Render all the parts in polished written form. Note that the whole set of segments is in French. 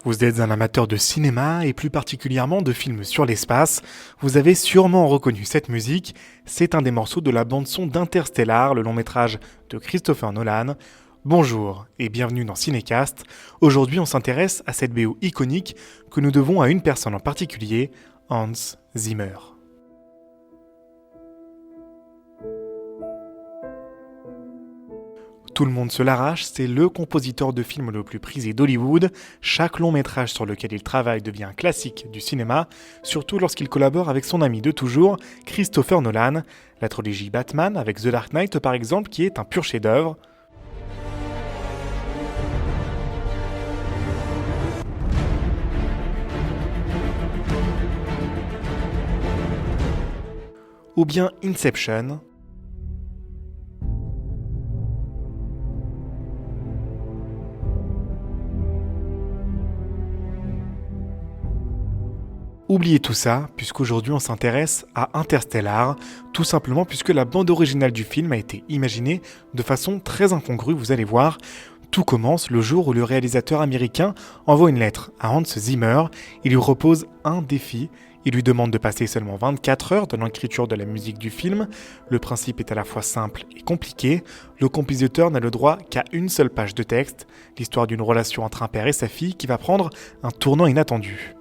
Vous êtes un amateur de cinéma et plus particulièrement de films sur l'espace. Vous avez sûrement reconnu cette musique. C'est un des morceaux de la bande-son d'Interstellar, le long métrage de Christopher Nolan. Bonjour et bienvenue dans Cinécast. Aujourd'hui, on s'intéresse à cette BO iconique que nous devons à une personne en particulier, Hans Zimmer. Tout le monde se l'arrache, c'est le compositeur de films le plus prisé d'Hollywood. Chaque long métrage sur lequel il travaille devient un classique du cinéma, surtout lorsqu'il collabore avec son ami de toujours, Christopher Nolan. La trilogie Batman avec The Dark Knight par exemple, qui est un pur chef-d'œuvre. Ou bien Inception. Oubliez tout ça, puisqu'aujourd'hui on s'intéresse à Interstellar, tout simplement puisque la bande originale du film a été imaginée de façon très incongrue, vous allez voir. Tout commence le jour où le réalisateur américain envoie une lettre à Hans Zimmer, il lui propose un défi. Il lui demande de passer seulement 24 heures dans l'écriture de la musique du film. Le principe est à la fois simple et compliqué. Le compositeur n'a le droit qu'à une seule page de texte, l'histoire d'une relation entre un père et sa fille qui va prendre un tournant inattendu.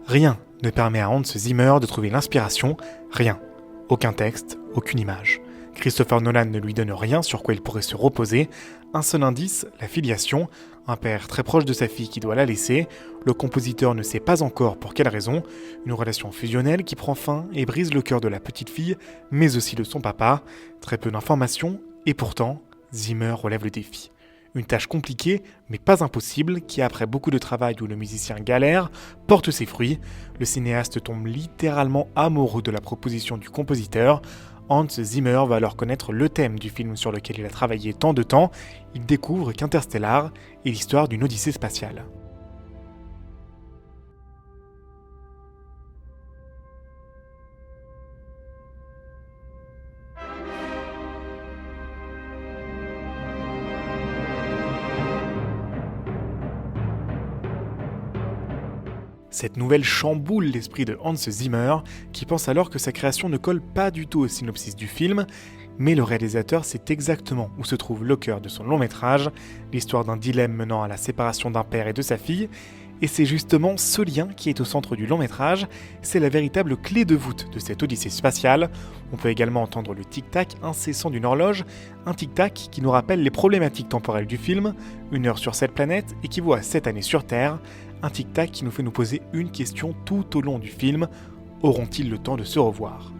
Rien ne permet à Hans Zimmer de trouver l'inspiration, rien. Aucun texte, aucune image. Christopher Nolan ne lui donne rien sur quoi il pourrait se reposer. Un seul indice, la filiation. Un père très proche de sa fille qui doit la laisser. Le compositeur ne sait pas encore pour quelle raison. Une relation fusionnelle qui prend fin et brise le cœur de la petite fille, mais aussi de son papa. Très peu d'informations, et pourtant, Zimmer relève le défi. Une tâche compliquée, mais pas impossible, qui après beaucoup de travail où le musicien galère, porte ses fruits. Le cinéaste tombe littéralement amoureux de la proposition du compositeur. Hans Zimmer va alors connaître le thème du film sur lequel il a travaillé tant de temps. Il découvre qu'Interstellar est l'histoire d'une odyssée spatiale. Cette nouvelle chamboule l'esprit de Hans Zimmer, qui pense alors que sa création ne colle pas du tout au synopsis du film, mais le réalisateur sait exactement où se trouve le cœur de son long métrage, l'histoire d'un dilemme menant à la séparation d'un père et de sa fille, et c'est justement ce lien qui est au centre du long métrage, c'est la véritable clé de voûte de cette odyssée spatiale. On peut également entendre le tic-tac incessant d'une horloge, un tic-tac qui nous rappelle les problématiques temporelles du film, 1 heure sur cette planète équivaut à 7 années sur Terre, un tic-tac qui nous fait nous poser une question tout au long du film, auront-ils le temps de se revoir ?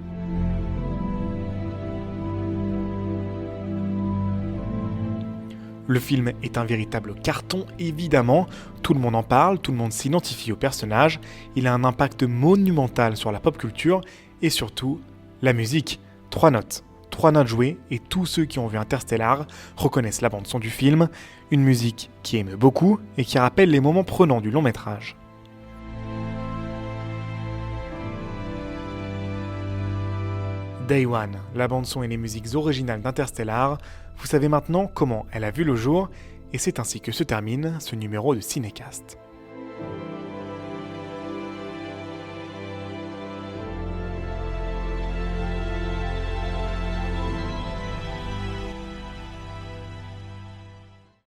Le film est un véritable carton, évidemment, tout le monde en parle, tout le monde s'identifie au personnage, il a un impact monumental sur la pop culture, et surtout, la musique, 3 notes jouées, et tous ceux qui ont vu Interstellar reconnaissent la bande-son du film, une musique qui émeut beaucoup, et qui rappelle les moments prenants du long métrage. Day One, la bande-son et les musiques originales d'Interstellar, vous savez maintenant comment elle a vu le jour, et c'est ainsi que se termine ce numéro de Cinécast.